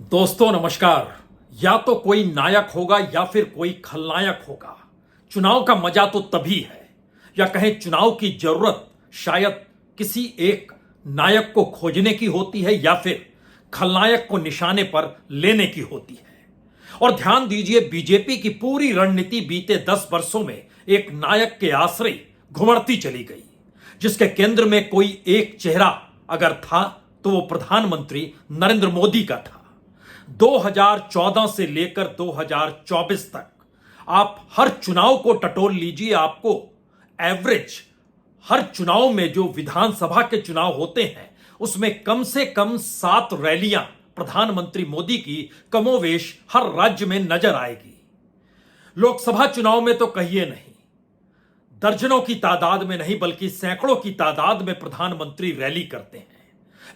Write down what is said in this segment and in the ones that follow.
दोस्तों नमस्कार। या तो कोई नायक होगा या फिर कोई खलनायक होगा। चुनाव का मजा तो तभी है, या कहें चुनाव की जरूरत शायद किसी एक नायक को खोजने की होती है या फिर खलनायक को निशाने पर लेने की होती है। और ध्यान दीजिए, बीजेपी की पूरी रणनीति बीते 10 वर्षों में एक नायक के आश्रय घुमड़ती चली गई, जिसके केंद्र में कोई एक चेहरा अगर था तो वो प्रधानमंत्री नरेंद्र मोदी का था। 2014 से लेकर 2024 तक आप हर चुनाव को टटोल लीजिए, आपको एवरेज हर चुनाव में जो विधानसभा के चुनाव होते हैं उसमें कम से कम 7 रैलियां प्रधानमंत्री मोदी की कमोवेश हर राज्य में नजर आएगी। लोकसभा चुनाव में तो कहिए नहीं, दर्जनों की तादाद में नहीं बल्कि सैकड़ों की तादाद में प्रधानमंत्री रैली करते हैं।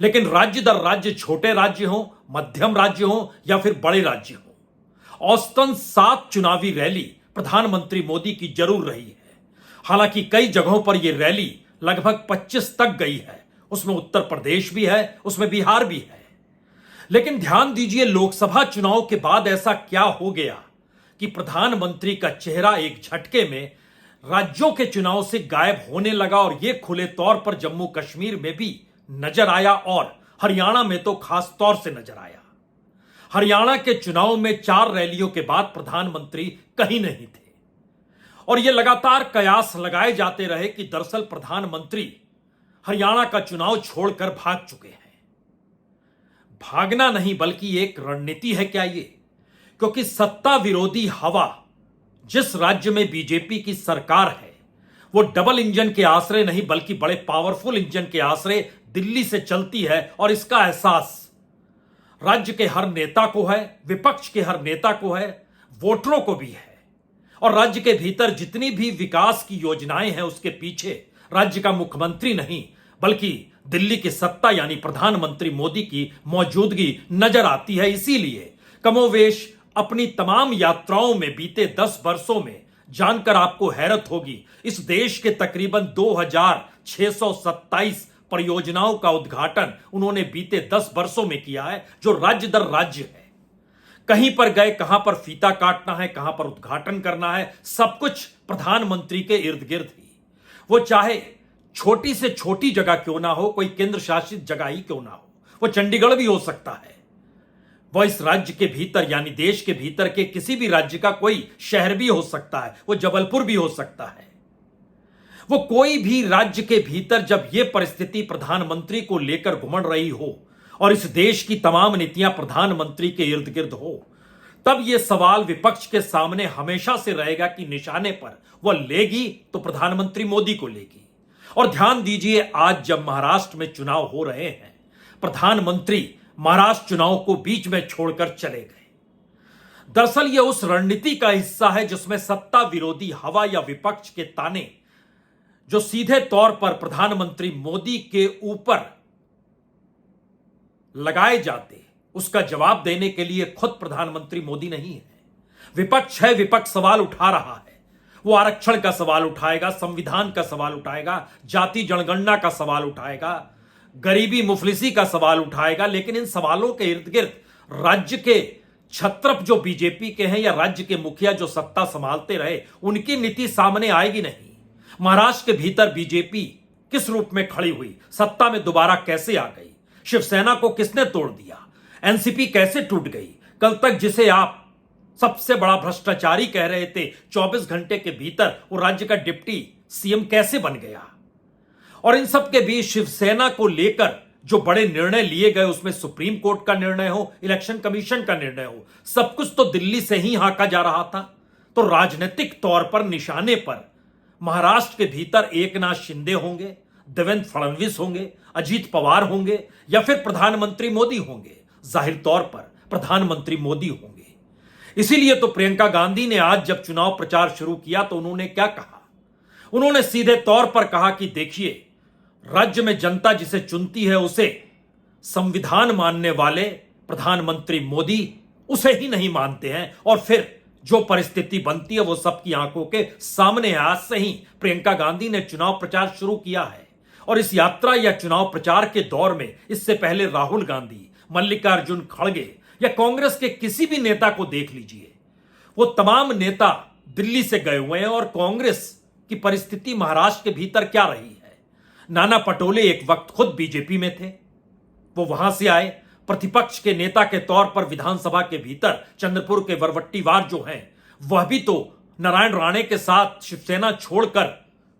लेकिन राज्य दर राज्य, छोटे राज्य हों, मध्यम राज्य हों या फिर बड़े राज्य हों, औसतन 7 चुनावी रैली प्रधानमंत्री मोदी की जरूर रही है। हालांकि कई जगहों पर यह रैली लगभग 25 तक गई है, उसमें उत्तर प्रदेश भी है, उसमें बिहार भी है। लेकिन ध्यान दीजिए, लोकसभा चुनाव के बाद ऐसा क्या हो गया कि प्रधानमंत्री का चेहरा एक झटके में राज्यों के चुनाव से गायब होने लगा, और यह खुले तौर पर जम्मू कश्मीर में भी नजर आया और हरियाणा में तो खास तौर से नजर आया। हरियाणा के चुनाव में 4 रैलियों के बाद प्रधानमंत्री कहीं नहीं थे, और यह लगातार कयास लगाए जाते रहे कि दरअसल प्रधानमंत्री हरियाणा का चुनाव छोड़कर भाग चुके हैं। भागना नहीं बल्कि एक रणनीति है क्या ये? क्योंकि सत्ता विरोधी हवा जिस राज्य में बीजेपी की सरकार है वो डबल इंजन के आश्रय नहीं बल्कि बड़े पावरफुल इंजन के आश्रय दिल्ली से चलती है, और इसका एहसास राज्य के हर नेता को है, विपक्ष के हर नेता को है, वोटरों को भी है। और राज्य के भीतर जितनी भी विकास की योजनाएं हैं उसके पीछे राज्य का मुख्यमंत्री नहीं बल्कि दिल्ली की सत्ता यानी प्रधानमंत्री मोदी की मौजूदगी नजर आती है। इसीलिए कमोवेश अपनी तमाम यात्राओं में बीते 10 वर्षों में जानकर आपको हैरत होगी, इस देश के तकरीबन 2627 परियोजनाओं का उद्घाटन उन्होंने बीते 10 वर्षों में किया है, जो राज्य दर राज्य है। कहीं पर गए, कहां पर फीता काटना है, कहां पर उद्घाटन करना है, सब कुछ प्रधानमंत्री के इर्द गिर्द ही। वो चाहे छोटी से छोटी जगह क्यों ना हो, कोई केंद्र शासित जगह ही क्यों ना हो, वो चंडीगढ़ भी हो सकता है, वह इस राज्य के भीतर यानी देश के भीतर के किसी भी राज्य का कोई शहर भी हो सकता है, वो जबलपुर भी हो सकता है। वो कोई भी राज्य के भीतर जब यह परिस्थिति प्रधानमंत्री को लेकर घुमड़ रही हो और इस देश की तमाम नीतियां प्रधानमंत्री के इर्द गिर्द हो, तब यह सवाल विपक्ष के सामने हमेशा से रहेगा कि निशाने पर वह लेगी तो प्रधानमंत्री मोदी को लेगी। और ध्यान दीजिए, आज जब महाराष्ट्र में चुनाव हो रहे हैं, प्रधानमंत्री महाराष्ट्र चुनाव को बीच में छोड़कर चले गए। दरअसल यह उस रणनीति का हिस्सा है जिसमें सत्ता विरोधी हवा या विपक्ष के ताने जो सीधे तौर पर प्रधानमंत्री मोदी के ऊपर लगाए जाते, उसका जवाब देने के लिए खुद प्रधानमंत्री मोदी नहीं है, विपक्ष है। विपक्ष सवाल उठा रहा है, वो आरक्षण का सवाल उठाएगा, संविधान का सवाल उठाएगा, जाति जनगणना का सवाल उठाएगा, गरीबी मुफलिसी का सवाल उठाएगा। लेकिन इन सवालों के इर्द गिर्द राज्य के छत्रप जो बीजेपी के हैं या राज्य के मुखिया जो सत्ता संभालते रहे, उनकी नीति सामने आएगी नहीं। महाराष्ट्र के भीतर बीजेपी किस रूप में खड़ी हुई, सत्ता में दोबारा कैसे आ गई, शिवसेना को किसने तोड़ दिया, एनसीपी कैसे टूट गई, कल तक जिसे आप सबसे बड़ा भ्रष्टाचारी कह रहे थे, 24 घंटे के भीतर वो राज्य का डिप्टी सीएम कैसे बन गया। और इन सब के बीच शिवसेना को लेकर जो बड़े निर्णय लिए गए, उसमें सुप्रीम कोर्ट का निर्णय हो, इलेक्शन कमीशन का निर्णय हो, सब कुछ तो दिल्ली से ही हांका जा रहा था। तो राजनीतिक तौर पर निशाने पर महाराष्ट्र के भीतर एकनाथ शिंदे होंगे, देवेंद्र फडणवीस होंगे, अजीत पवार होंगे या फिर प्रधानमंत्री मोदी होंगे। जाहिर तौर पर प्रधानमंत्री मोदी होंगे। इसीलिए तो प्रियंका गांधी ने आज जब चुनाव प्रचार शुरू किया तो उन्होंने क्या कहा? उन्होंने सीधे तौर पर कहा कि देखिए, राज्य में जनता जिसे चुनती है उसे संविधान मानने वाले प्रधानमंत्री मोदी उसे ही नहीं मानते हैं, और फिर जो परिस्थिति बनती है वो सबकी आंखों के सामने है। आज से ही प्रियंका गांधी ने चुनाव प्रचार शुरू किया है, और इस यात्रा या चुनाव प्रचार के दौर में इससे पहले राहुल गांधी, मल्लिकार्जुन खड़गे या कांग्रेस के किसी भी नेता को देख लीजिए, वो तमाम नेता दिल्ली से गए हुए हैं और कांग्रेस की परिस्थिति महाराष्ट्र के भीतर क्या रही है। नाना पटोले एक वक्त खुद बीजेपी में थे, वो वहां से आए, प्रतिपक्ष के नेता के तौर पर विधानसभा के भीतर चंद्रपुर के वरवट्टीवार जो हैं, वह भी तो नारायण राणे के साथ शिवसेना छोड़कर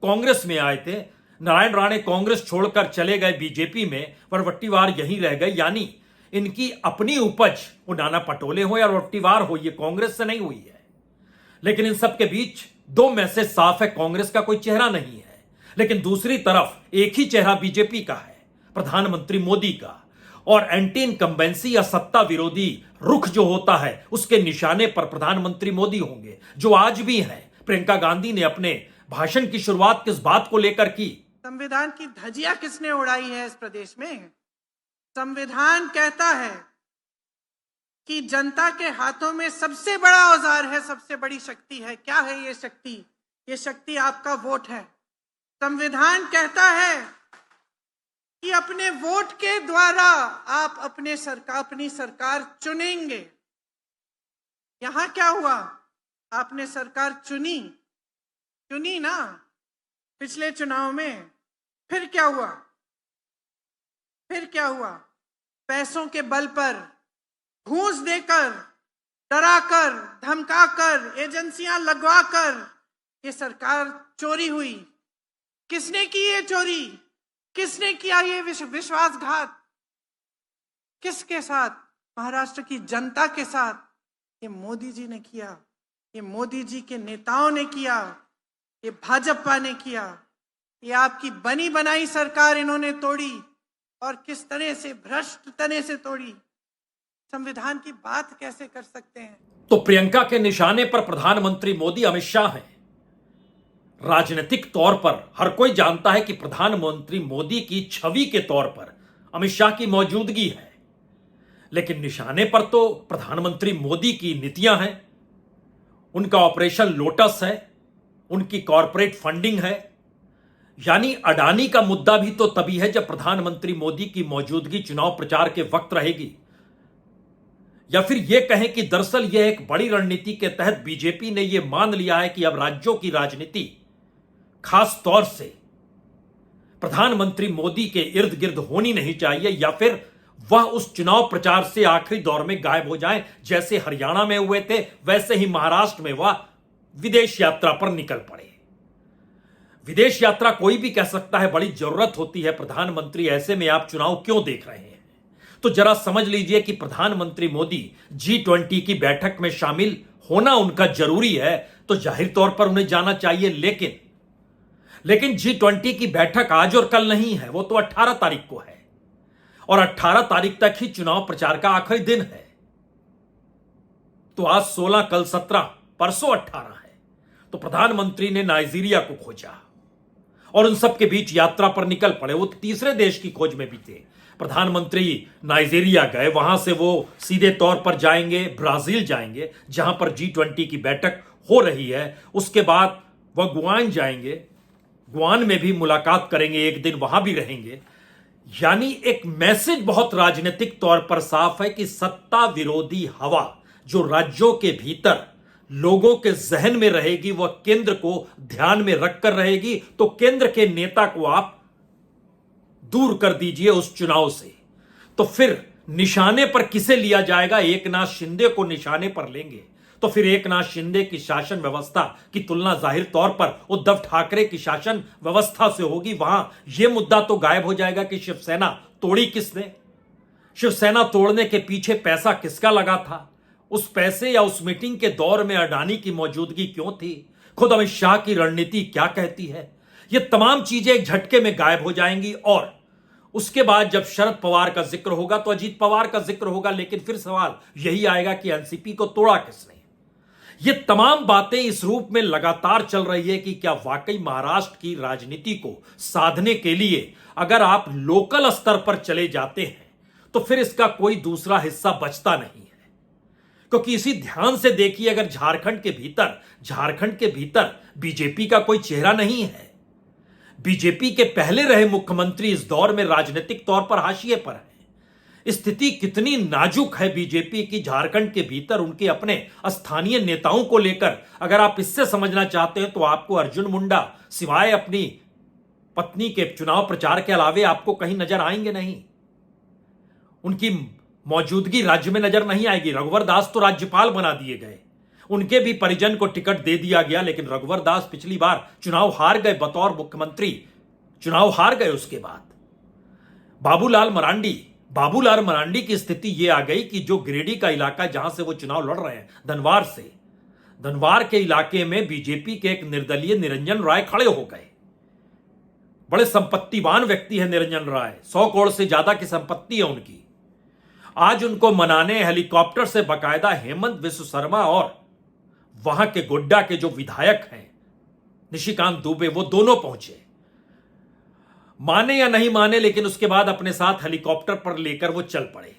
कांग्रेस में आए थे। नारायण राणे कांग्रेस छोड़कर चले गए बीजेपी में, वरवट्टीवार यहीं रह गए। यानी इनकी अपनी उपज, वो नाना पटोले हो या वरवट्टीवार हो, ये कांग्रेस से नहीं हुई है। लेकिन इन सब के बीच दो मैसेज साफ है, कांग्रेस का कोई चेहरा नहीं है, लेकिन दूसरी तरफ एक ही चेहरा बीजेपी का है, प्रधानमंत्री मोदी का। और एंटी इनकम्बेंसी या सत्ता विरोधी रुख जो होता है, उसके निशाने पर प्रधानमंत्री मोदी होंगे, जो आज भी हैं। प्रियंका गांधी ने अपने भाषण की शुरुआत किस बात को लेकर की? संविधान की धज्जियां किसने उड़ाई है इस प्रदेश में? संविधान कहता है कि जनता के हाथों में सबसे बड़ा औजार है, सबसे बड़ी शक्ति है। क्या है ये शक्ति? ये शक्ति आपका वोट है। संविधान कहता है कि अपने वोट के द्वारा आप अपनी सरकार चुनेंगे। यहां क्या हुआ? आपने सरकार चुनी ना पिछले चुनाव में। फिर क्या हुआ? पैसों के बल पर, घूस देकर, डराकर, धमकाकर, एजेंसियां लगवाकर ये सरकार चोरी हुई। किसने की ये चोरी? किसने किया ये विश्वासघात? किसके साथ? महाराष्ट्र की जनता के साथ। ये मोदी जी ने किया, ये मोदी जी के नेताओं ने किया, ये भाजपा ने किया। ये आपकी बनी बनाई सरकार इन्होंने तोड़ी, और किस तरह से, भ्रष्ट तरह से तोड़ी। संविधान की बात कैसे कर सकते हैं? तो प्रियंका के निशाने पर प्रधानमंत्री मोदी, अमित शाह हैं। राजनीतिक तौर पर हर कोई जानता है कि प्रधानमंत्री मोदी की छवि के तौर पर अमित शाह की मौजूदगी है, लेकिन निशाने पर तो प्रधानमंत्री मोदी की नीतियां हैं, उनका ऑपरेशन लोटस है, उनकी कॉरपोरेट फंडिंग है। यानी अडानी का मुद्दा भी तो तभी है जब प्रधानमंत्री मोदी की मौजूदगी चुनाव प्रचार के वक्त रहेगी। या फिर यह कहें कि दरअसल यह एक बड़ी रणनीति के तहत बीजेपी ने यह मान लिया है कि अब राज्यों की राजनीति खास तौर से प्रधानमंत्री मोदी के इर्द गिर्द होनी नहीं चाहिए, या फिर वह उस चुनाव प्रचार से आखिरी दौर में गायब हो जाएं। जैसे हरियाणा में हुए थे, वैसे ही महाराष्ट्र में वह विदेश यात्रा पर निकल पड़े। विदेश यात्रा कोई भी कह सकता है, बड़ी जरूरत होती है प्रधानमंत्री, ऐसे में आप चुनाव क्यों देख रहे हैं? तो जरा समझ लीजिए कि प्रधानमंत्री मोदी G20 की बैठक में शामिल होना उनका जरूरी है, तो जाहिर तौर पर उन्हें जाना चाहिए। लेकिन G20 की बैठक आज और कल नहीं है, वो तो 18 तारीख को है, और 18 तारीख तक ही चुनाव प्रचार का आखिरी दिन है। तो आज 16, कल 17, परसों 18 है। तो प्रधानमंत्री ने नाइजीरिया को खोजा और उन सब के बीच यात्रा पर निकल पड़े। वो तीसरे देश की खोज में भी थे। प्रधानमंत्री नाइजीरिया गए, वहां से वो सीधे तौर पर जाएंगे ब्राजील जाएंगे, जहां पर G20 की बैठक हो रही है। उसके बाद वह गुआन जाएंगे, गुआन में भी मुलाकात करेंगे, एक दिन वहां भी रहेंगे। यानी एक मैसेज बहुत राजनीतिक तौर पर साफ है कि सत्ता विरोधी हवा जो राज्यों के भीतर लोगों के जहन में रहेगी, वह केंद्र को ध्यान में रखकर रहेगी। तो केंद्र के नेता को आप दूर कर दीजिए उस चुनाव से, तो फिर निशाने पर किसे लिया जाएगा? एकनाथ शिंदे को निशाने पर लेंगे, तो फिर एकनाथ शिंदे की शासन व्यवस्था की तुलना जाहिर तौर पर उद्धव ठाकरे की शासन व्यवस्था से होगी। वहां यह मुद्दा तो गायब हो जाएगा कि शिवसेना तोड़ी किसने, शिवसेना तोड़ने के पीछे पैसा किसका लगा था, उस पैसे या उस मीटिंग के दौर में अडानी की मौजूदगी क्यों थी, खुद अमित शाह की रणनीति क्या कहती है। ये तमाम चीजें एक झटके में गायब हो जाएंगी। और उसके बाद जब शरद पवार का जिक्र होगा तो अजीत पवार का जिक्र होगा, लेकिन फिर सवाल यही आएगा कि एनसीपी को तोड़ा किसने। ये तमाम बातें इस रूप में लगातार चल रही है कि क्या वाकई महाराष्ट्र की राजनीति को साधने के लिए अगर आप लोकल स्तर पर चले जाते हैं तो फिर इसका कोई दूसरा हिस्सा बचता नहीं है। क्योंकि इसी ध्यान से देखिए, अगर झारखंड के भीतर बीजेपी का कोई चेहरा नहीं है, बीजेपी के पहले रहे मुख्यमंत्री इस दौर में राजनीतिक तौर पर हाशिए पर हैं। स्थिति कितनी नाजुक है बीजेपी की झारखंड के भीतर उनके अपने स्थानीय नेताओं को लेकर, अगर आप इससे समझना चाहते हैं तो आपको अर्जुन मुंडा सिवाय अपनी पत्नी के चुनाव प्रचार के अलावे आपको कहीं नजर आएंगे नहीं। उनकी मौजूदगी राज्य में नजर नहीं आएगी। रघुवर दास तो राज्यपाल बना दिए गए, उनके भी परिजन को टिकट दे दिया गया, लेकिन रघुवर दास पिछली बार चुनाव हार गए, बतौर मुख्यमंत्री चुनाव हार गए। उसके बाद बाबूलाल मरांडी की स्थिति यह आ गई कि जो गिरिडीह का इलाका जहां से वो चुनाव लड़ रहे हैं, धनवार के इलाके में बीजेपी के एक निर्दलीय निरंजन राय खड़े हो गए। बड़े संपत्तिवान व्यक्ति है निरंजन राय, 100 करोड़ से ज्यादा की संपत्ति है उनकी। आज उनको मनाने हेलीकॉप्टर से बाकायदा हेमंत विश्व शर्मा और वहां के गोड्डा के जो विधायक हैं निशिकांत दुबे, वो दोनों पहुंचे। माने या नहीं माने, लेकिन उसके बाद अपने साथ हेलीकॉप्टर पर लेकर वो चल पड़े।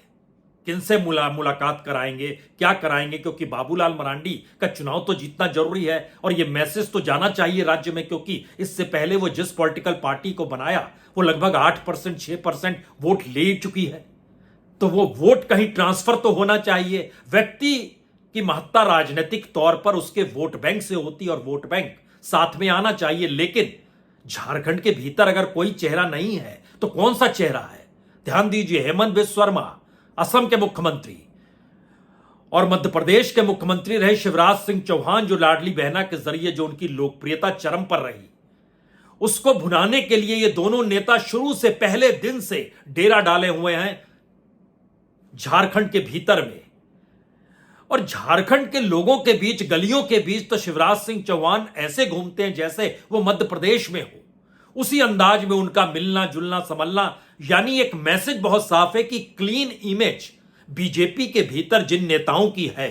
किनसे मुलाकात कराएंगे, क्या कराएंगे, क्योंकि बाबूलाल मरांडी का चुनाव तो जीतना जरूरी है और ये मैसेज तो जाना चाहिए राज्य में, क्योंकि इससे पहले वो जिस पॉलिटिकल पार्टी को बनाया वो लगभग 8% 6% वोट ले चुकी है। तो वो वोट कहीं ट्रांसफर तो होना चाहिए। व्यक्ति की महत्ता राजनीतिक तौर पर उसके वोट बैंक से होती और वोट बैंक साथ में आना चाहिए। लेकिन झारखंड के भीतर अगर कोई चेहरा नहीं है तो कौन सा चेहरा है? ध्यान दीजिए, हेमंत बिस्व शर्मा असम के मुख्यमंत्री और मध्य प्रदेश के मुख्यमंत्री रहे शिवराज सिंह चौहान, जो लाडली बहना के जरिए जो उनकी लोकप्रियता चरम पर रही, उसको भुनाने के लिए ये दोनों नेता शुरू से पहले दिन से डेरा डाले हुए हैं झारखंड के भीतर में। और झारखंड के लोगों के बीच, गलियों के बीच तो शिवराज सिंह चौहान ऐसे घूमते हैं जैसे वो मध्य प्रदेश में हो। उसी अंदाज में उनका मिलना जुलना संभलना, यानी एक मैसेज बहुत साफ है कि क्लीन इमेज बीजेपी के भीतर जिन नेताओं की है,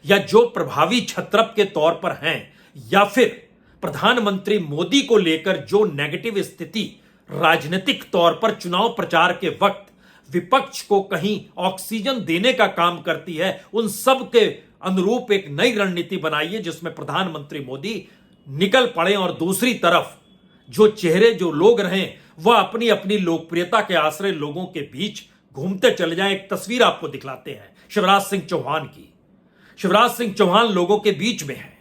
या जो प्रभावी छत्रप के तौर पर हैं, या फिर प्रधानमंत्री मोदी को लेकर जो नेगेटिव स्थिति राजनीतिक तौर पर चुनाव प्रचार के वक्त विपक्ष को कहीं ऑक्सीजन देने का काम करती है, उन सब के अनुरूप एक नई रणनीति बनाइए जिसमें प्रधानमंत्री मोदी निकल पड़े और दूसरी तरफ जो चेहरे, जो लोग रहें, वह अपनी अपनी लोकप्रियता के आश्रय लोगों के बीच घूमते चले जाएं। एक तस्वीर आपको दिखलाते हैं शिवराज सिंह चौहान की। शिवराज सिंह चौहान लोगों के बीच में है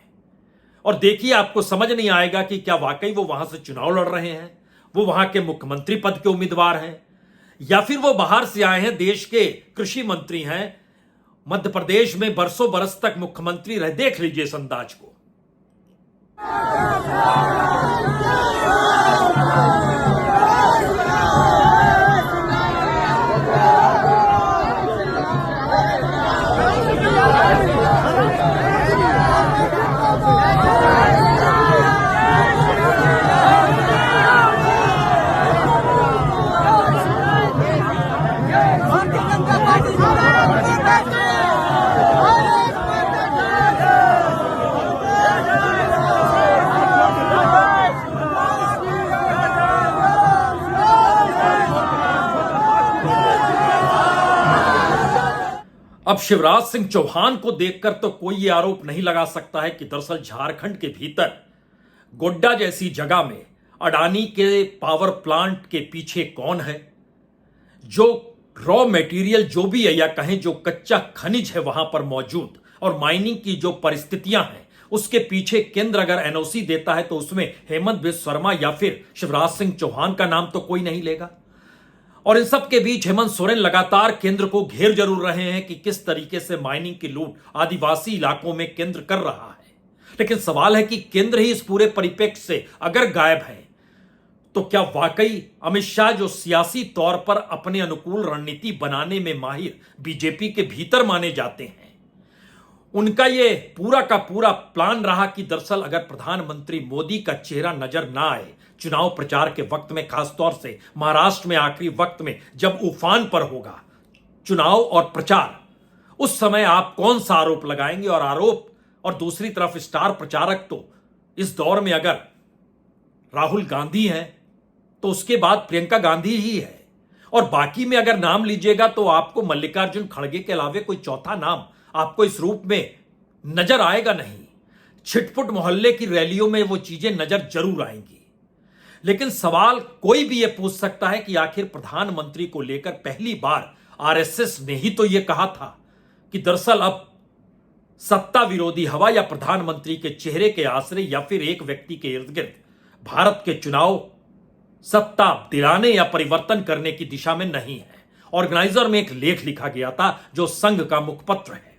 और देखिए, आपको समझ नहीं आएगा कि क्या वाकई वो वहां से चुनाव लड़ रहे हैं, वो वहां के मुख्यमंत्री पद के उम्मीदवार हैं, या फिर वो बाहर से आए हैं, देश के कृषि मंत्री हैं, मध्य प्रदेश में बरसों बरस तक मुख्यमंत्री रहे। देख लीजिए इस अंदाज को। अब शिवराज सिंह चौहान को देखकर तो कोई ये आरोप नहीं लगा सकता है कि दरअसल झारखंड के भीतर गोड्डा जैसी जगह में अडानी के पावर प्लांट के पीछे कौन है। जो रॉ मटेरियल जो भी है, या कहें जो कच्चा खनिज है वहां पर मौजूद, और माइनिंग की जो परिस्थितियां हैं, उसके पीछे केंद्र अगर एनओसी देता है तो उसमें हेमंत बिस्व शर्मा या फिर शिवराज सिंह चौहान का नाम तो कोई नहीं लेगा। और इन सब के बीच हेमंत सोरेन लगातार केंद्र को घेर जरूर रहे हैं कि किस तरीके से माइनिंग की लूट आदिवासी इलाकों में केंद्र कर रहा है। लेकिन सवाल है कि केंद्र ही इस पूरे परिप्रेक्ष्य से अगर गायब है तो क्या वाकई अमित शाह, जो सियासी तौर पर अपने अनुकूल रणनीति बनाने में माहिर बीजेपी के भीतर माने जाते हैं, उनका ये पूरा का पूरा प्लान रहा कि दरअसल अगर प्रधानमंत्री मोदी का चेहरा नजर ना आए चुनाव प्रचार के वक्त में, खासतौर से महाराष्ट्र में आखिरी वक्त में जब उफान पर होगा चुनाव और प्रचार, उस समय आप कौन सा आरोप लगाएंगे। और दूसरी तरफ स्टार प्रचारक तो इस दौर में अगर राहुल गांधी हैं तो उसके बाद प्रियंका गांधी ही है, और बाकी में अगर नाम लीजिएगा तो आपको मल्लिकार्जुन खड़गे के अलावे कोई चौथा नाम आपको इस रूप में नजर आएगा नहीं। छिटपुट मोहल्ले की रैलियों में वो चीजें नजर जरूर आएंगी। लेकिन सवाल कोई भी ये पूछ सकता है कि आखिर प्रधानमंत्री को लेकर पहली बार आरएसएस ने ही तो यह कहा था कि दरअसल अब सत्ता विरोधी हवा या प्रधानमंत्री के चेहरे के आश्रय या फिर एक व्यक्ति के इर्द गिर्द भारत के चुनाव सत्ता दिलाने या परिवर्तन करने की दिशा में नहीं है। ऑर्गेनाइजर में एक लेख लिखा गया था जो संघ का मुखपत्र है।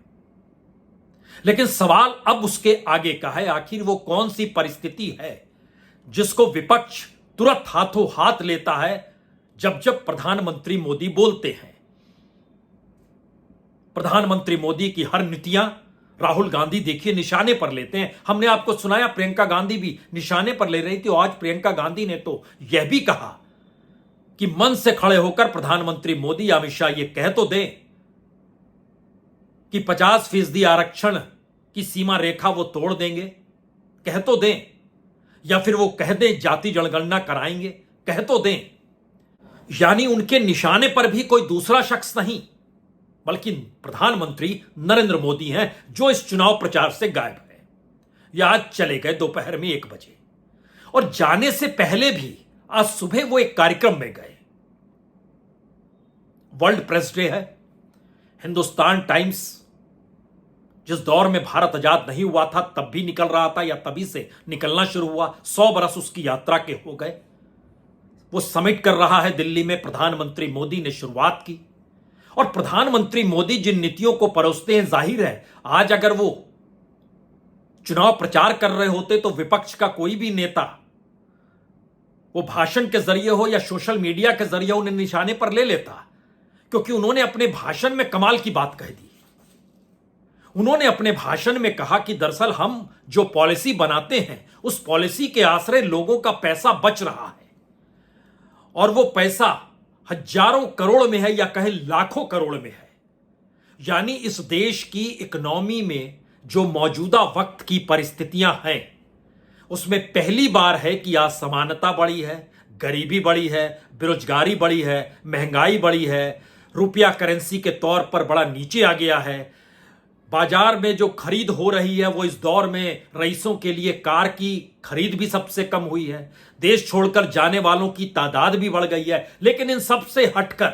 लेकिन सवाल अब उसके आगे का है, आखिर वो कौन सी परिस्थिति है जिसको विपक्ष तुरंत हाथों हाथ लेता है जब जब प्रधानमंत्री मोदी बोलते हैं। प्रधानमंत्री मोदी की हर नीतियां राहुल गांधी देखिए निशाने पर लेते हैं। हमने आपको सुनाया प्रियंका गांधी भी निशाने पर ले रही थी। आज प्रियंका गांधी ने तो यह भी कहा कि मन से खड़े होकर प्रधानमंत्री मोदी अमित शाह ये कह तो दें कि 50% आरक्षण की सीमा रेखा वो तोड़ देंगे, कह तो दें, या फिर वो कह दें जाति जनगणना कराएंगे, कह तो दें। यानी उनके निशाने पर भी कोई दूसरा शख्स नहीं बल्कि प्रधानमंत्री नरेंद्र मोदी हैं जो इस चुनाव प्रचार से गायब है। या आज चले गए दोपहर में 1 बजे और जाने से पहले भी आज सुबह वो एक कार्यक्रम में गए। वर्ल्ड प्रेस डे है। हिंदुस्तान टाइम्स जिस दौर में भारत आजाद नहीं हुआ था तब भी निकल रहा था या तभी से निकलना शुरू हुआ, 100 बरस उसकी यात्रा के हो गए। वो समिट कर रहा है दिल्ली में। प्रधानमंत्री मोदी ने शुरुआत की और प्रधानमंत्री मोदी जिन नीतियों को परोसते हैं, जाहिर है आज अगर वो चुनाव प्रचार कर रहे होते तो विपक्ष का कोई भी नेता वो भाषण के जरिए हो या सोशल मीडिया के जरिए उन्हें निशाने पर ले लेता, क्योंकि उन्होंने अपने भाषण में कमाल की बात कह दी। उन्होंने अपने भाषण में कहा कि दरअसल हम जो पॉलिसी बनाते हैं उस पॉलिसी के आश्रय लोगों का पैसा बच रहा है और वो पैसा हजारों करोड़ में है या कहे लाखों करोड़ में है। यानी इस देश की इकोनॉमी में जो मौजूदा वक्त की परिस्थितियां हैं उसमें पहली बार है कि असमानता बढ़ी है, गरीबी बढ़ी है, बेरोजगारी बढ़ी है, महंगाई बढ़ी है, रुपया करेंसी के तौर पर बड़ा नीचे आ गया है। बाजार में जो खरीद हो रही है वो इस दौर में रईसों के लिए कार की खरीद भी सबसे कम हुई है। देश छोड़कर जाने वालों की तादाद भी बढ़ गई है। लेकिन इन सब से हटकर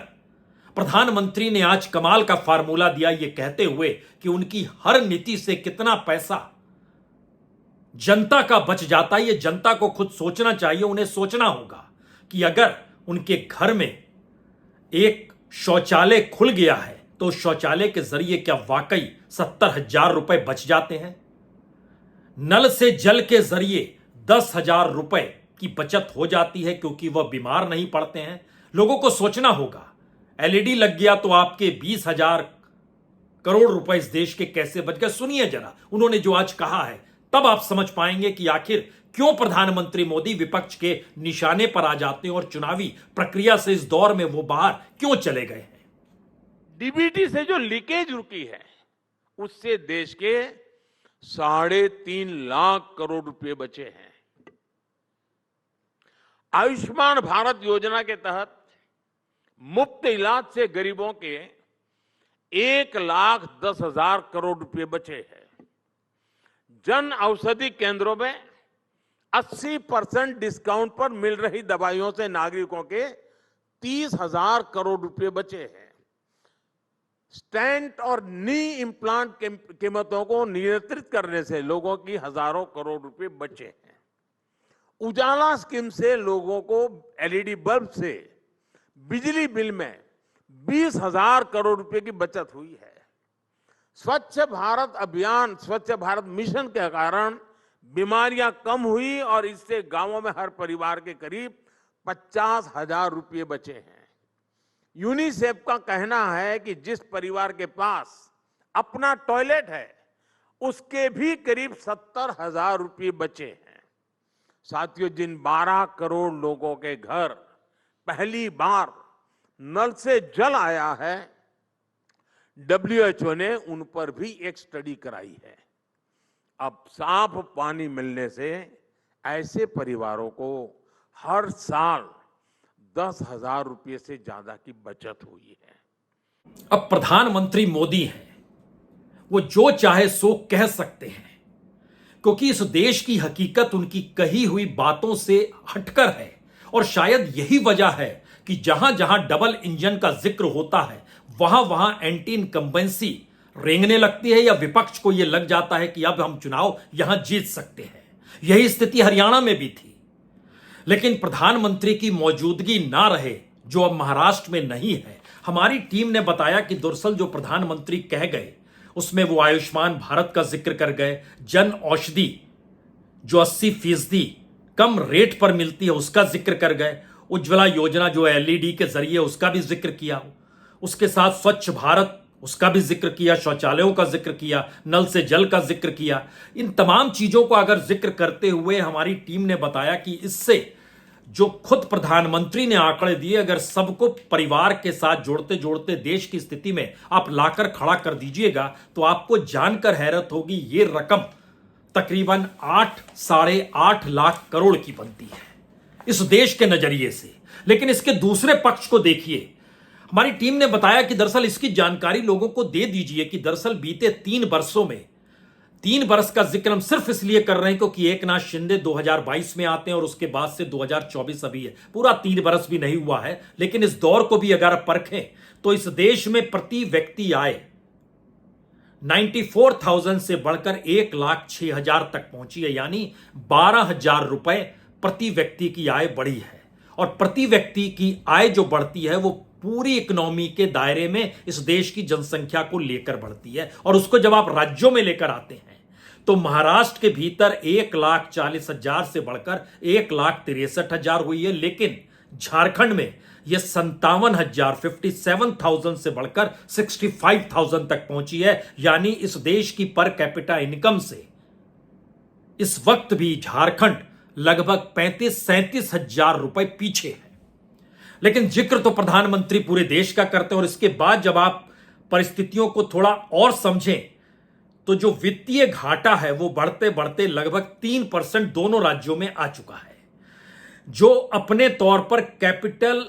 प्रधानमंत्री ने आज कमाल का फार्मूला दिया, ये कहते हुए कि उनकी हर नीति से कितना पैसा जनता का बच जाता है। ये जनता को खुद सोचना चाहिए। उन्हें सोचना होगा कि अगर उनके घर में एक शौचालय खुल गया है तो शौचालय के जरिए क्या वाकई 70,000 रुपए बच जाते हैं? नल से जल के जरिए 10,000 रुपए की बचत हो जाती है क्योंकि वह बीमार नहीं पड़ते हैं। लोगों को सोचना होगा। एलईडी लग गया तो आपके 20,000 करोड़ रुपए इस देश के कैसे बच गए। सुनिए जरा उन्होंने जो आज कहा है, तब आप समझ पाएंगे कि आखिर क्यों प्रधानमंत्री मोदी विपक्ष के निशाने पर आ जाते हैं और चुनावी प्रक्रिया से इस दौर में वो बाहर क्यों चले गए हैं। डीबीटी से जो लीकेज रुकी है उससे देश के 3.5 लाख करोड़ रुपए बचे हैं। आयुष्मान भारत योजना के तहत मुफ्त इलाज से गरीबों के 1,10,000 करोड़ रुपए बचे हैं। जन औषधि केंद्रों में 80% डिस्काउंट पर मिल रही दवाइयों से नागरिकों के 30,000 करोड़ रुपए बचे हैं। स्टेंट और नी इम्प्लांट कीमतों को नियंत्रित करने से लोगों की हजारों करोड़ रुपए बचे हैं। उजाला स्कीम से लोगों को एलईडी बल्ब से बिजली बिल में 20,000 करोड़ रुपए की बचत हुई है। स्वच्छ भारत अभियान, स्वच्छ भारत मिशन के कारण बीमारियां कम हुई और इससे गांवों में हर परिवार के करीब 50,000 रुपए बचे हैं। यूनिसेफ का कहना है कि जिस परिवार के पास अपना टॉयलेट है उसके भी करीब 70,000 रुपए बचे हैं। साथियों, जिन 12 करोड़ लोगों के घर पहली बार नल से जल आया है, WHO ने उन पर भी एक स्टडी कराई है। अब साफ पानी मिलने से ऐसे परिवारों को हर साल 10,000 रुपये से ज्यादा की बचत हुई है। अब प्रधानमंत्री मोदी हैं, वो जो चाहे सो कह सकते हैं क्योंकि इस देश की हकीकत उनकी कही हुई बातों से हटकर है। और शायद यही वजह है कि जहां जहां डबल इंजन का जिक्र होता है वहां वहां एंटी इनकम्बेंसी रेंगने लगती है या विपक्ष को यह लग जाता है कि अब हम चुनाव यहां जीत सकते हैं। यही स्थिति हरियाणा में भी थी, लेकिन प्रधानमंत्री की मौजूदगी ना रहे, जो अब महाराष्ट्र में नहीं है। हमारी टीम ने बताया कि दरअसल जो प्रधानमंत्री कह गए उसमें वो आयुष्मान भारत का जिक्र कर गए, जन औषधि जो 80% कम रेट पर मिलती है उसका जिक्र कर गए, उज्ज्वला योजना जो एलईडी के जरिए उसका भी जिक्र किया, उसके साथ स्वच्छ भारत उसका भी जिक्र किया, शौचालयों का जिक्र किया, नल से जल का जिक्र किया। इन तमाम चीजों को अगर जिक्र करते हुए हमारी टीम ने बताया कि इससे जो खुद प्रधानमंत्री ने आंकड़े दिए, अगर सबको परिवार के साथ जोड़ते जोड़ते देश की स्थिति में आप लाकर खड़ा कर दीजिएगा तो आपको जानकर हैरत होगी, ये रकम तकरीबन 8-8.5 लाख करोड़ की बनती है इस देश के नजरिए से। लेकिन इसके दूसरे पक्ष को देखिए, हमारी टीम ने बताया कि दरअसल इसकी जानकारी लोगों को दे दीजिए कि दरअसल बीते 3 वर्षों में, 3 वर्ष का जिक्र हम सिर्फ इसलिए कर रहे हैं क्योंकि एकनाथ शिंदे 2022 में आते हैं और उसके बाद से 2024 अभी है, पूरा 3 वर्ष भी नहीं हुआ है। लेकिन इस दौर को भी अगर परखें तो इस देश में प्रति व्यक्ति आय 94,000 से बढ़कर 1,06,000 तक पहुंची है, यानी 12,000 रुपए प्रति व्यक्ति की आय बढ़ी है। और प्रति व्यक्ति की आय जो बढ़ती है वो पूरी इकोनॉमी के दायरे में इस देश की जनसंख्या को लेकर बढ़ती है। और उसको जब आप राज्यों में लेकर आते हैं तो महाराष्ट्र के भीतर 1,40,000 से बढ़कर 1,63,000 हुई है, लेकिन झारखंड में यह 57,000 से बढ़कर 65,000 तक पहुंची है। यानी इस देश की पर कैपिटा इनकम से इस वक्त भी झारखंड लगभग 35-37,000 रुपए पीछे है। लेकिन जिक्र तो प्रधानमंत्री पूरे देश का करते हैं। और इसके बाद जब आप परिस्थितियों को थोड़ा और समझें तो जो वित्तीय घाटा है वो बढ़ते बढ़ते लगभग 3% दोनों राज्यों में आ चुका है, जो अपने तौर पर कैपिटल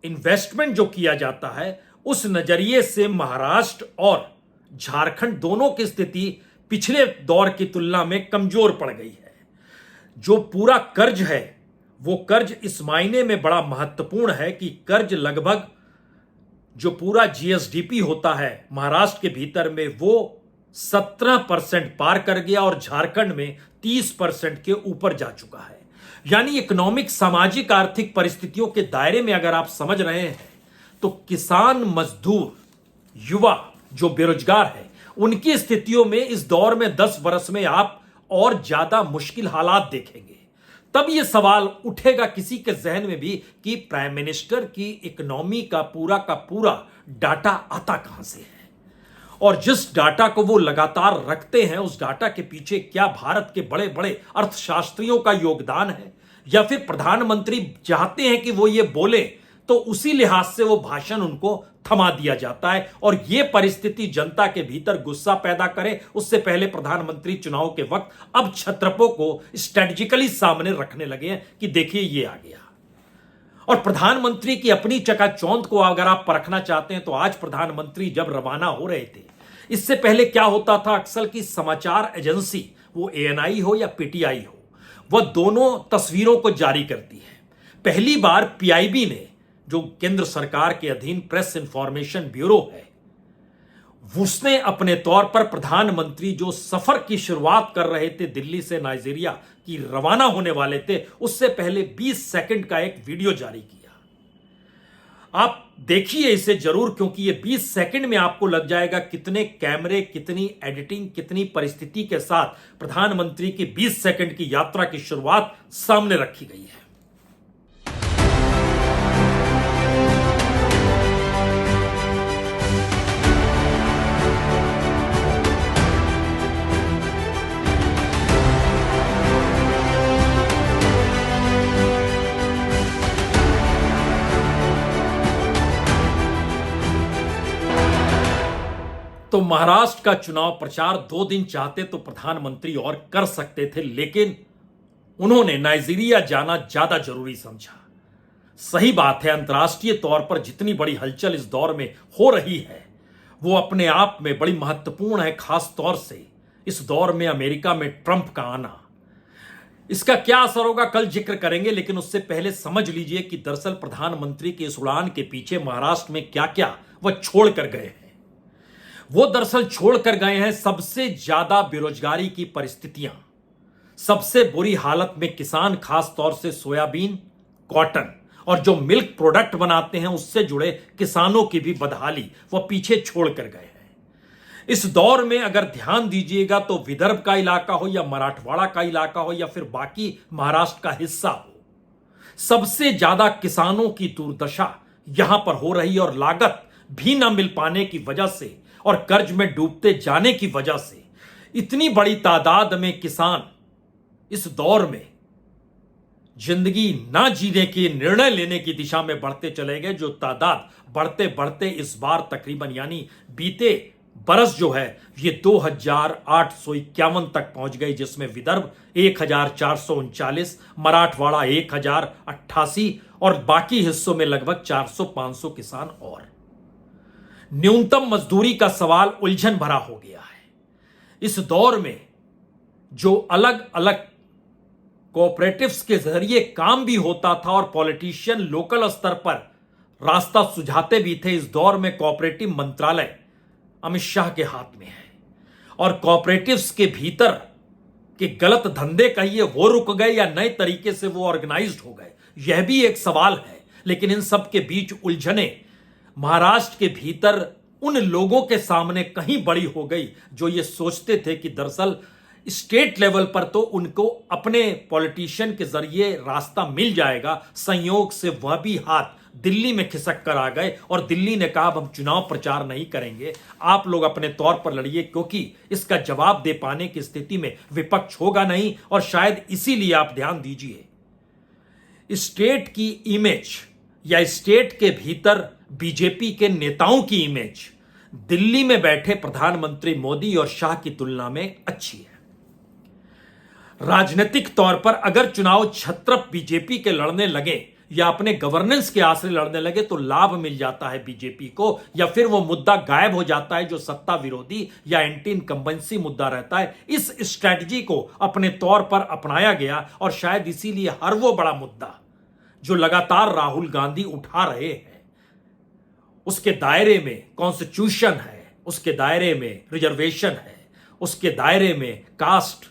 इन्वेस्टमेंट जो किया जाता है उस नजरिए से महाराष्ट्र और झारखंड दोनों की स्थिति पिछले दौर की तुलना में कमजोर पड़ गई है। जो पूरा कर्ज है वो कर्ज इस मायने में बड़ा महत्वपूर्ण है कि कर्ज लगभग जो पूरा जीएसडीपी होता है महाराष्ट्र के भीतर में वो 17% पार कर गया और झारखंड में 30% के ऊपर जा चुका है। यानी इकोनॉमिक, सामाजिक, आर्थिक परिस्थितियों के दायरे में अगर आप समझ रहे हैं तो किसान, मजदूर, युवा जो बेरोजगार है उनकी स्थितियों में इस दौर में 10 वर्ष में आप और ज्यादा मुश्किल हालात देखेंगे। तब यह सवाल उठेगा किसी के जहन में भी कि प्राइम मिनिस्टर की इकोनॉमी का पूरा डाटा आता कहां से है, और जिस डाटा को वो लगातार रखते हैं उस डाटा के पीछे क्या भारत के बड़े बड़े अर्थशास्त्रियों का योगदान है, या फिर प्रधानमंत्री चाहते हैं कि वो ये बोले तो उसी लिहाज से वो भाषण उनको थमा दिया जाता है। और ये परिस्थिति जनता के भीतर गुस्सा पैदा करे उससे पहले प्रधानमंत्री चुनाव के वक्त अब छत्रपों को स्ट्रेटेजिकली सामने रखने लगे हैं कि देखिए ये आ गया। और प्रधानमंत्री की अपनी चकाचौंध को अगर आप परखना चाहते हैं तो आज प्रधानमंत्री जब रवाना हो रहे थे, इससे पहले क्या होता था अक्सर की समाचार एजेंसी, वो एएनआई हो या पीटीआई हो, वह दोनों तस्वीरों को जारी करती है। पहली बार पीआईबी ने, जो केंद्र सरकार के अधीन प्रेस इंफॉर्मेशन ब्यूरो है, उसने अपने तौर पर प्रधानमंत्री जो सफर की शुरुआत कर रहे थे दिल्ली से नाइजीरिया की रवाना होने वाले थे, उससे पहले 20 सेकंड का एक वीडियो जारी किया। आप देखिए इसे जरूर, क्योंकि ये 20 सेकंड में आपको लग जाएगा कितने कैमरे, कितनी एडिटिंग, कितनी परिस्थिति के साथ प्रधानमंत्री की 20 सेकंड की यात्रा की शुरुआत सामने रखी गई है। तो महाराष्ट्र का चुनाव प्रचार 2 दिन चाहते तो प्रधानमंत्री और कर सकते थे, लेकिन उन्होंने नाइजीरिया जाना ज्यादा जरूरी समझा। सही बात है, अंतर्राष्ट्रीय तौर पर जितनी बड़ी हलचल इस दौर में हो रही है वो अपने आप में बड़ी महत्वपूर्ण है, खास तौर से इस दौर में अमेरिका में ट्रंप का आना। इसका क्या असर होगा कल जिक्र करेंगे, लेकिन उससे पहले समझ लीजिए कि दरअसल प्रधानमंत्री की इस उड़ान के पीछे महाराष्ट्र में क्या क्या वह छोड़ कर गए हैं। वो दरअसल छोड़ कर गए हैं सबसे ज्यादा बेरोजगारी की परिस्थितियां, सबसे बुरी हालत में किसान, खास तौर से सोयाबीन, कॉटन और जो मिल्क प्रोडक्ट बनाते हैं उससे जुड़े किसानों की भी बदहाली वह पीछे छोड़ कर गए हैं। इस दौर में अगर ध्यान दीजिएगा तो विदर्भ का इलाका हो या मराठवाड़ा का इलाका हो या फिर बाकी महाराष्ट्र का हिस्सा हो, सबसे ज्यादा किसानों की दुर्दशा यहां पर हो रही और लागत भी ना मिल पाने की वजह से और कर्ज में डूबते जाने की वजह से इतनी बड़ी तादाद में किसान इस दौर में जिंदगी ना जीने के निर्णय लेने की दिशा में बढ़ते चले गए, जो तादाद बढ़ते बढ़ते इस बार तकरीबन यानी बीते बरस जो है ये 2851 तक पहुंच गई, जिसमें विदर्भ 1439, मराठवाड़ा 1088 और बाकी हिस्सों में लगभग 400-500 किसान। और न्यूनतम मजदूरी का सवाल उलझन भरा हो गया है। इस दौर में जो अलग अलग कोऑपरेटिव्स के जरिए काम भी होता था और पॉलिटिशियन लोकल स्तर पर रास्ता सुझाते भी थे, इस दौर में कोऑपरेटिव मंत्रालय अमित शाह के हाथ में है और कोऑपरेटिव्स के भीतर के गलत धंधे कहिए वो रुक गए या नए तरीके से वो ऑर्गेनाइज्ड हो गए, यह भी एक सवाल है। लेकिन इन सब के बीच उलझने महाराष्ट्र के भीतर उन लोगों के सामने कहीं बड़ी हो गई जो ये सोचते थे कि दरअसल स्टेट लेवल पर तो उनको अपने पॉलिटिशियन के जरिए रास्ता मिल जाएगा, संयोग से वह भी हाथ दिल्ली में खिसक कर आ गए और दिल्ली ने कहा अब हम चुनाव प्रचार नहीं करेंगे, आप लोग अपने तौर पर लड़िए, क्योंकि इसका जवाब दे पाने की स्थिति में विपक्ष होगा नहीं। और शायद इसीलिए आप ध्यान दीजिए, स्टेट की इमेज या स्टेट के भीतर बीजेपी के नेताओं की इमेज दिल्ली में बैठे प्रधानमंत्री मोदी और शाह की तुलना में अच्छी है। राजनीतिक तौर पर अगर चुनाव छत्रप बीजेपी के लड़ने लगे या अपने गवर्नेंस के आश्रय लड़ने लगे तो लाभ मिल जाता है बीजेपी को, या फिर वो मुद्दा गायब हो जाता है जो सत्ता विरोधी या एंटी इनकम्बेंसी मुद्दा रहता है। इस स्ट्रैटेजी को अपने तौर पर अपनाया गया और शायद इसीलिए हर वो बड़ा मुद्दा जो लगातार राहुल गांधी उठा रहे हैं उसके दायरे में कॉन्स्टिट्यूशन है, उसके दायरे में रिजर्वेशन है, उसके दायरे में कास्ट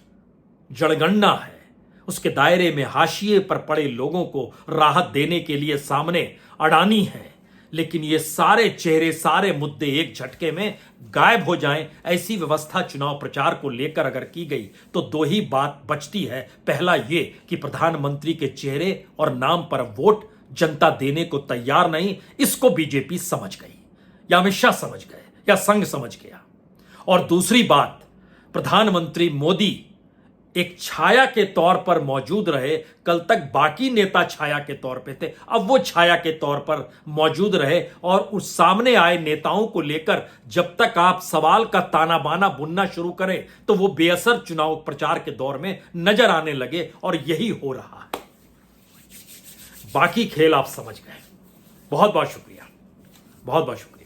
जनगणना है, उसके दायरे में हाशिए पर पड़े लोगों को राहत देने के लिए सामने अडानी है। लेकिन ये सारे चेहरे, सारे मुद्दे एक झटके में गायब हो जाएं, ऐसी व्यवस्था चुनाव प्रचार को लेकर अगर की गई तो दो ही बात बचती है। पहला ये कि प्रधानमंत्री के चेहरे और नाम पर वोट जनता देने को तैयार नहीं, इसको बीजेपी समझ गई या अमित शाह समझ गए या संघ समझ गया। और दूसरी बात, प्रधानमंत्री मोदी एक छाया के तौर पर मौजूद रहे, कल तक बाकी नेता छाया के तौर पे थे, अब वो छाया के तौर पर मौजूद रहे और उस सामने आए नेताओं को लेकर जब तक आप सवाल का ताना बाना बुनना शुरू करें तो वो बेअसर चुनाव प्रचार के दौर में नजर आने लगे और यही हो रहा है। बाकी खेल आप समझ गए। बहुत बहुत शुक्रिया, बहुत बहुत शुक्रिया।